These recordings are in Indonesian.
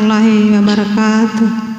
warahmatullahi wabarakatuh.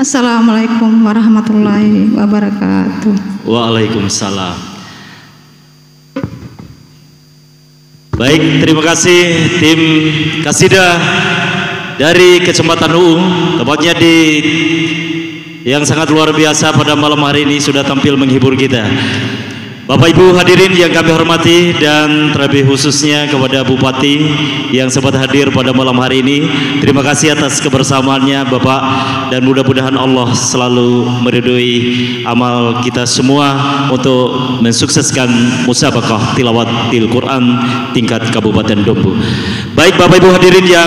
Assalamualaikum warahmatullahi wabarakatuh. Waalaikumsalam. Baik, terima kasih tim Kasidah dari Kecamatan UU, tepatnya di yang sangat luar biasa pada malam hari ini sudah tampil menghibur kita. Bapak Ibu hadirin yang kami hormati, dan terlebih khususnya kepada Bupati yang sempat hadir pada malam hari ini, terima kasih atas kebersamaannya Bapak, dan mudah-mudahan Allah selalu meridhoi amal kita semua untuk mensukseskan musabaqah tilawat Quran tingkat Kabupaten Dompu. Baik Bapak Ibu hadirin yang